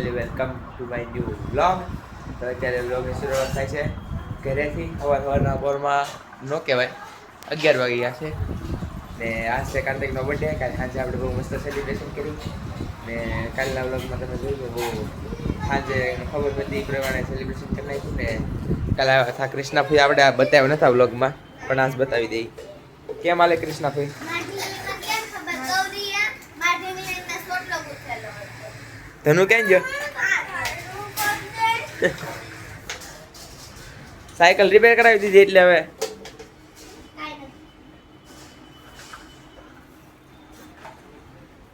Finally welcome to my new vlog. તો અત્યારે વ્લોગની શરૂઆત થાય છે ઘરેથી. સવારના પોરમાં ન કહેવાય 11 વાગી ગયા છે ને આજ છે કાર્તિકનો બર્થડે. કાલે સાંજે આપણે બહુ મસ્ત સેલિબ્રેશન કર્યું ને કાલના વ્લોગમાં તમે જોયું બહુ સાંજે ખબર બધી પ્રમાણે સેલિબ્રેશન કરી નાખ્યું ને કાલે હતા કૃષ્ણા ફી આપણે બતાવ્યો નતા વ્લોગમાં પણ આજ બતાવી દઈ. કેમ હાલે કૃષ્ણા ફી? ધનુ ક્યાં ગયો? સાયકલ રિપેર કરાવી દીધી એટલે હવે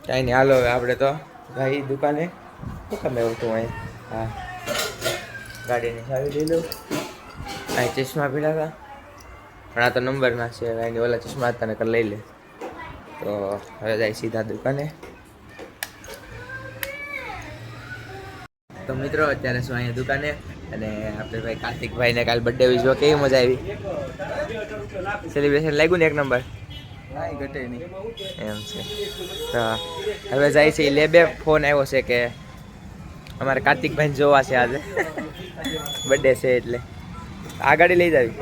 કાંઈ નહીં. હાલો હવે આપણે તો ભાઈ દુકાને શું તમે એવું તું અહીં? હા, ગાડીની ચાવી લઈ લઉં. અહીં ચશ્મા પીડા હતા પણ આ તો નંબરના છે. એની ઓલા ચશ્મા હતા ને લઈ લે. તો હવે જાય સીધા દુકાને. તો મિત્રો અત્યારે શું અહીંયા દુકાને અને આપણે ભાઈ કાર્તિકભાઈને કાલ બર્થડે વિશ કેવી મજા આવી? સેલિબ્રેશન લાગ્યું ને એક નંબર? ઘટે નહીં એમ છે. તો હવે જાય છે લેબે. ફોન આવ્યો છે કે અમારે કાર્તિકભાઈને જોવા છે આજે બર્થડે છે એટલે આ ગાડી લઈ જાવી.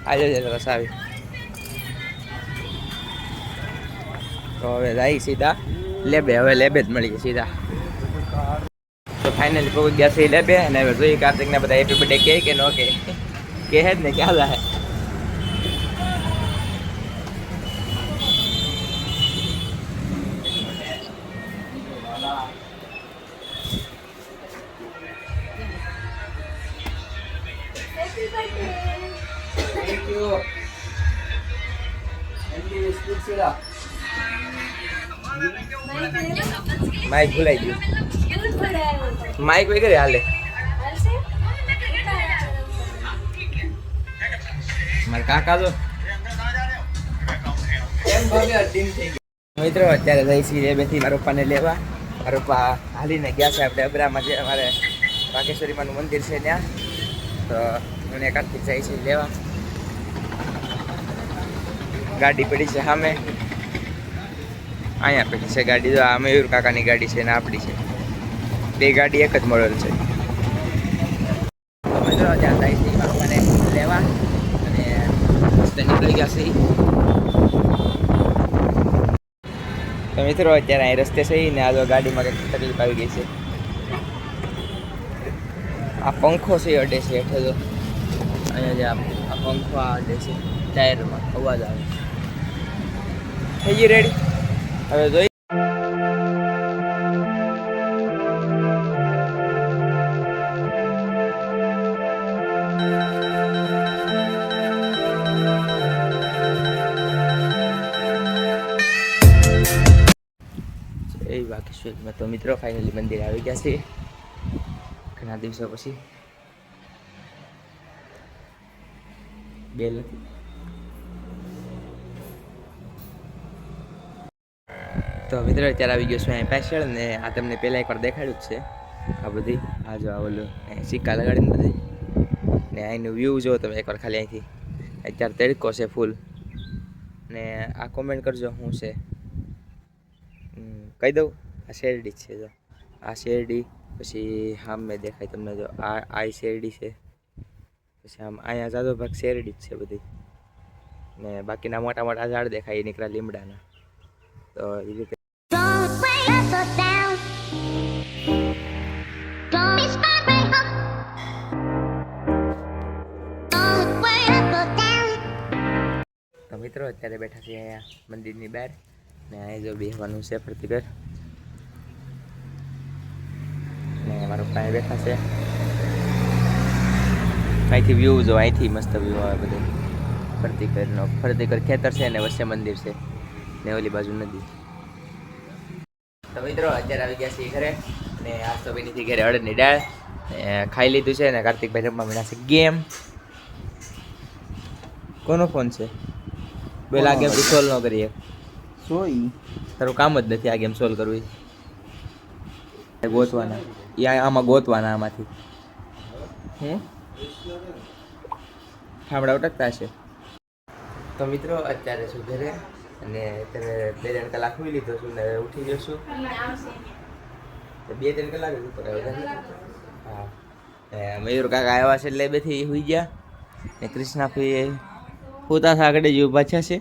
આજે રસ આવી. તો હવે જાય સીધા લેબે. હવે લેબે જ મળીએ સીધા. તો ફાઇનલી પહોંચી ગયા છે લેબે અને હવે જોઈએ કાર્તિકને બધા હેપી બર્થડે કહે કે ન કહે. કહે જ ને ક્યાં જાય. Thank you. માઇક ભૂલાઈ ગયું. માઇક વગેરે હાલે. મારા કાકા તો મિત્રો અત્યારે જઈ છીએ બેથી મારા પપ્પાને લેવા. મારા પપ્પા હાલીને ગયા છે આપણે અબરામાં જે અમારે વાઘેશ્વરીમાનું મંદિર છે ત્યાં. તો મને કાર્તિક જાય છે લેવા. ગાડી પડી છે સામે. અહીંયા પડી છે ગાડી. તો આ મયુર કાકાની ગાડી છે ને આપણી છે. બે ગાડી એક જ મોડલ છે. તો મિત્રો ત્યાં જાય છે બાપાને લેવા અને મસ્ત નીકળી ગયા છે. તો મિત્રો અત્યારે અહીં રસ્તે છે ને આ ગાડીમાં કંઈક તકલીફ આવી ગઈ છે. આ પંખો છે અડે છે હેઠે. તો અહીંયા જે આ પંખો અડે છે ટાયરમાં અવાજ આવે. થઈ ગઈ રેડી? હવે જોઈ એ વાઘેશ્વરીમાં. તો મિત્રો ફાઇનલી મંદિર આવી ગયા છે ઘણા દિવસો પછી. બેલ નથી. તો મિત્રો અત્યારે આવી ગયો છું અહીં પાછળ ને આ તમને પહેલાં એકવાર દેખાડ્યું જ છે. આ બધી આ જો આ ઓલું સિક્કા લગાડીને બધી ને અહીંનું વ્યૂ જો તમે એકવાર ખાલી અહીંથી. અત્યારે તડકો છે ફૂલ ને આ કોમેન્ટ કરજો શું છે કહી દઉં. આ શેરડી જ છે. જો આ શેરડી પછી સામે દેખાય તમને જો આ શેરડી છે. પછી આમ અહીંયા જાજો ભાગ શેરડી જ છે બધી ને બાકીના મોટા મોટા ઝાડ દેખાય એ નીકળ્યા લીમડાના. તો એ રીતે તો મિત્રો અત્યારે બેઠા છીએ અહીંયા મંદિરની બહાર ને અહીં જો બેસવાનું છે ફરતી ઘર ને મારા પાસે બેઠા છે. અહીંથી વ્યૂ જો અહીંથી મસ્ત વ્યૂ આવે બધું ફરતી ઘર ખેતર છે ને વચ્ચે મંદિર છે ને ઓલી બાજુ નદી. તો મિત્રો અત્યારે આવી ગયા છીએ ઘરે ને આજ તો બની ઘરે અડદની દાળ ખાઈ લીધું છે ને કાર્તિકભાઈ રમવા મળ્યા છે ગેમ. કોનો ફોન છે? પેલા આ ગેમ સોલ્વ ન કરીએ. તારું કામ જ નથી આ ગેમ સોલ્વ કરવી. ગોતવાના આમાં ગોતવાના આમાંથી. ઠામડા ઉટકતા છે. તો મિત્રો અત્યારે શું ઘરે અને અત્યારે 2-3 કલાક સુઈ લીધો છું ને ઉઠી ગયો છું. 2-3 કલાક ઉપર હા. મયુર કાકા આવ્યા છે એટલે બેથી સુઈ ગયા ને કૃષ્ણા ફી હુતા થા આગળ જ પાછા છે.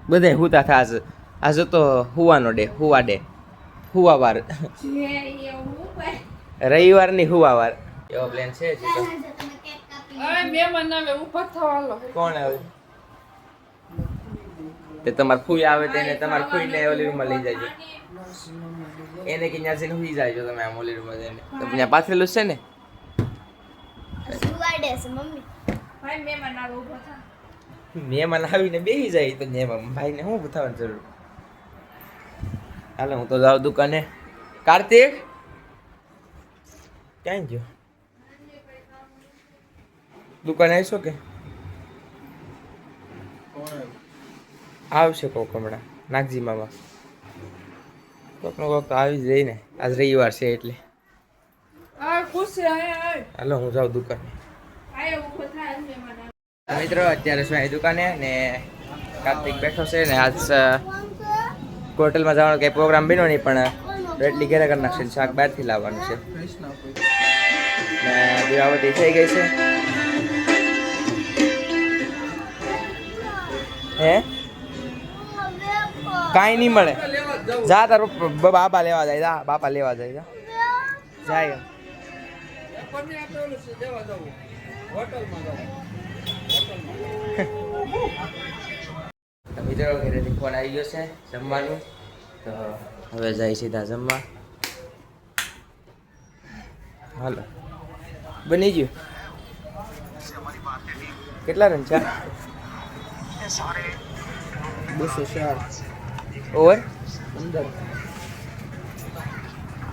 બધા હુતા થા આજે તો હુવાનો ડે હુવાવાર રવિવારની હુવાવાર એવો પ્લાન છે. કોણ આવે તે તમારે ફૂઈ આવે તેને તમારે ફૂઈને ઓલી રૂમમાં લઈ જાય એને કે ત્યાં જઈને સુઈ જાય તમે આમ ઓલી રૂમમાં જઈને તો ત્યાં પાથરેલું છે ને મહેમાન આવીને બેસી જાય તો ભાઈને શું પૂછવાની જરૂર. હાલો હું તો જાઉં દુકાને. કાર્તિક ક્યાં ગયો? દુકાને આવીશો કે આવશે કોક હમણાં નાગજી મામા કોકનો કોક તો આવી જ રહી ને આજ રવિવાર છે એટલે. હાલો હું જાઉં દુકાને. મિત્રો અત્યારે શું અહીં દુકાને ને કાર્તિક બેઠો છે ને આજ હોટલમાં જવાનો કંઈ પ્રોગ્રામ બન્યો નહીં પણ રોટલી ઘરે કરી નાખશે શાક બહારથી લાવવાનું છે ને દીવાબત્તી થઈ ગઈ છે. હે કાંઈ નહીં મળે જા તાર બાપા લેવા જાય બાપા લેવા જાય જાય મિત્રો ઘરેથી ફોન આવી ગયો છે જમવાનું તો હવે જાય સીધા જમવા. હાલો બની ગયું. કેટલા રન છે? 204 ઓવર 15.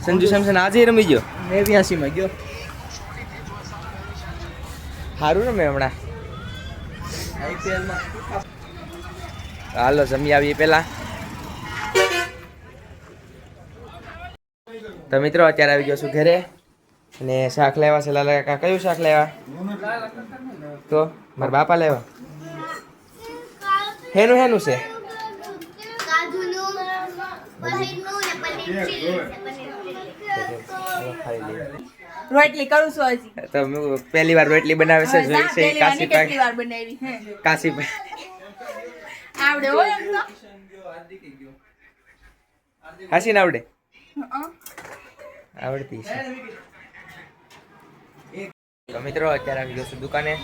સંજુ સેમસન આજે રમી ગયો 82 માં ગયો. સારું રમે હમણાં IPL માં. હાલો જમી આવીએ પેલા. તો મિત્રો અત્યારે આવી ગયો છું ઘરે અને શાક લેવા છે લાલા કાકા. કયું શાક લેવા? તો મારા બાપા લેવા. હેનું હેનું છે? રોટલી કરું છું હજી. તો પહેલી વાર રોટલી બનાવે છે જોઈ છે કાશી કેટલી વાર બનાવી હે કાશી આવડે હોય એમ તો હાસીને આવડે આવડતી છે. તો મિત્રો અત્યારે આવી ગયો છું દુકાને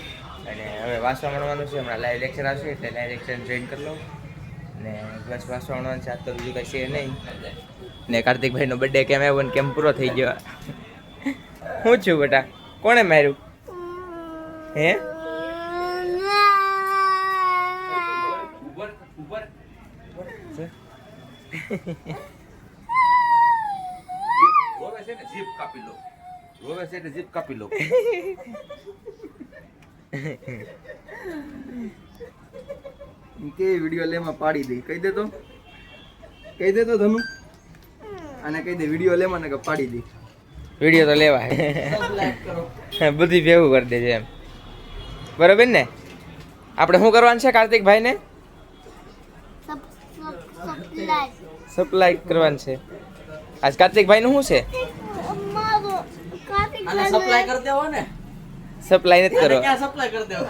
અને હવે વાસવા મળવાનું છે. હમણાં લાઈવ લેક્ચર આવશે એટલે લાઈવ લેક્ચર જોઈન કરી લઉં ને બસ વાસવા મળવાનું છે. આજ તો બીજું કંઈ છે નહીં ને કાર્તિકભાઈનો બર્થડે કેમ આવ્યો ને કેમ પૂરો થઈ ગયો. હું છું બેટા? કોણે માર્યું? હે જીપ કાપી લો. કે વિડિયો લેમાં પાડી દે. કહી દે તો ધનુ અને કહી દે વિડિયો લેમાં ને કે પાડી દે. વિડીયો તો લેવાય બધી ભેગું કરી દેજે એમ બરોબર ને. આપણે શું કરવાનું છે કાર્તિકભાઈ ને? સપ્લાય કરવાનું છે. આજ કાર્તિકભાઈ નું શું છે? સપ્લાય કરી દેવો ને. સપ્લાય નથી કરો. સપ્લાય કરી દેવો.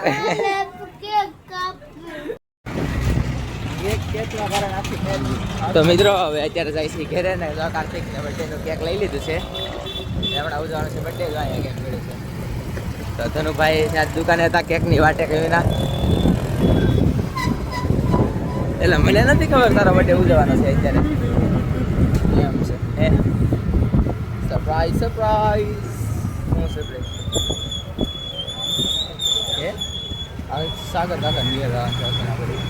તો મિત્રો હવે અત્યારે જાય છે ઘરે ને તો કાર્તિક ને બર્થડે નું કેક લઈ લીધું છે. હમણાં ઉજવવાનું છે બર્થડે જ અહીંયા કેક મળ્યું છે. તો ધનુભાઈ ત્યાં દુકાને હતા કેક ની વાટે કહ્યું ના એટલે મને નથી ખબર તારો બર્થડે ઉજવવાનો છે અત્યારે એમ છે. હે સરપ્રાઈઝ હું સરપ્રાઈઝ હે આ સાગર કાકા નિયર આવવાનું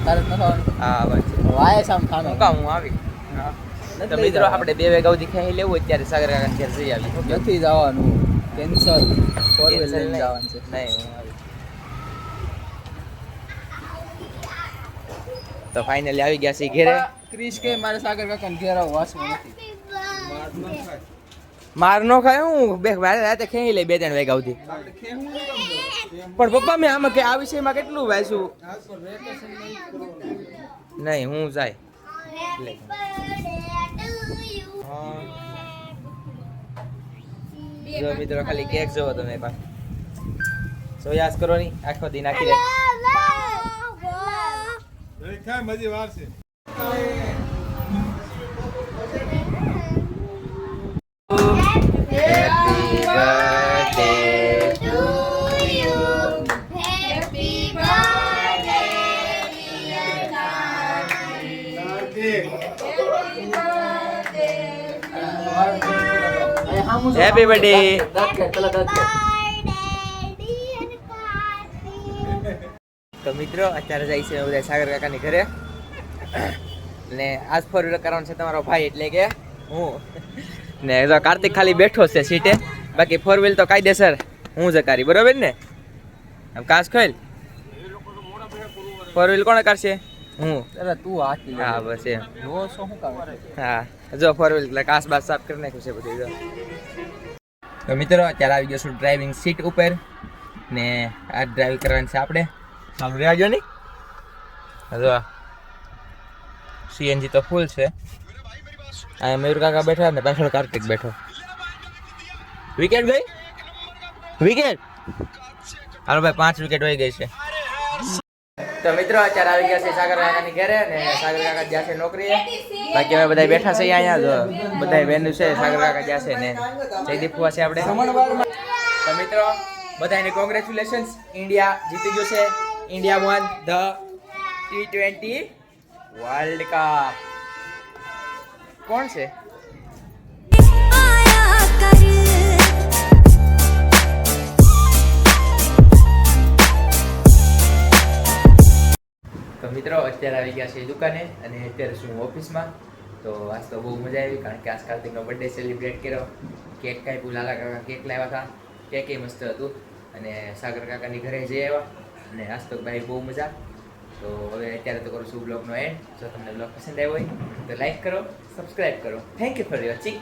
તારે ન થવાનું. હા વાત છે વાય સામ ખાનો કામ હું આવી. તો મિત્રો આપણે 2 વાગ્યા સુધી ખાઈ લેવું અત્યારે સાગર કાકા ઘેર જઈ આવી. નથી જવાનું કેન્સલ. 4 વ્હીલ લઈને જવાનું છે. નહીં હું આવી. તો ફાઇનલી આવી ગયા છે ઘેરે. ક્રિશ કે મારે સાગર કાકા ઘેર આવો વાસમાં નથી. માર નો ખાય હું બે રાતે ખાઈ લે 2-3 વાગ્યા સુધી. પણ પપ્પા મેં આમાં કે આ વિષયમાં કેટલું વાંચ્યું નહીં હું જાય જો મિત્રો ખાલી કેક જોવો તમે પણ સોયાસ કરો ની આખો દી નાખી દે મજી વાર છે Happy birthday to you. Happy birthday, dear Kartik. Happy birthday. તો મિત્રો અત્યારે જાય છે બધા સાગર કાકાની ઘરે ને આજ 4 વ્હીલર કરવાનો છે તમારો ભાઈ એટલે કે હું ને જો કાર્તિક ખાલી બેઠો છે સીટે બાકી 4 વ્હીલ તો કાયદેસર હું જ કરી બરોબર ને આમ કાસ ખોલ 4 વ્હીલ કોણ કરશે હું અરે તું હાથી હા બસ એમ નો શું કામ હા જો 4 વ્હીલ એટલે કાસ બાસ સાફ કરી નાખ્યું છે બધું જો તો મિત્રો અત્યારે આવી ગયો છું ડ્રાઇવિંગ સીટ ઉપર ને આ ડ્રાઈવ કરવાની છે આપણે ચાલુ રહેજો ને જો સીએનજી તો ફૂલ છે આ મયુર કાકા બેઠા ને પાછળ કાર્તિક બેઠો વિકેટ ગઈ વિકેટ હાલો ભાઈ 5 વિકેટ વહી ગઈ છે તો મિત્રો અત્યારે આવી ગયા છે સાગર કાકાની ઘરે ને સાગર કાકા જ્યાં છે નોકરીએ બાકી અમે બધા બેઠા છે અહીંયા જો બધા બેનું છે સાગર કાકા જ્યાં છે ને જયદીપ ફુવા છે આપણે તો મિત્રો બધાને કોંગ્રેચ્યુલેશન્સ ઇન્ડિયા જીતી ગયું છે India one the T20 world cup કોણ છે તો મિત્રો અત્યારે આવી ગયા છે દુકાને અને અત્યારે શું ઓફિસમાં તો આજ તો બહુ મજા આવી કારણ કે આજ કાર્તિકનો બર્થડે સેલિબ્રેટ કર્યો કેક કાપ્યું લાલા કાકા કેક લાવ્યા હતા કેક મસ્ત હતું અને સાગર કાકાની ઘરે જઈ આવ્યા અને આજ તો ભાઈ બહુ મજા તો હવે અત્યારે તો કરું છું બ્લોગનો એન્ડ જો તમને બ્લોગ પસંદ આવ્યો હોય તો લાઈક કરો સબસ્ક્રાઈબ કરો થેન્ક યુ ફોર વોચિંગ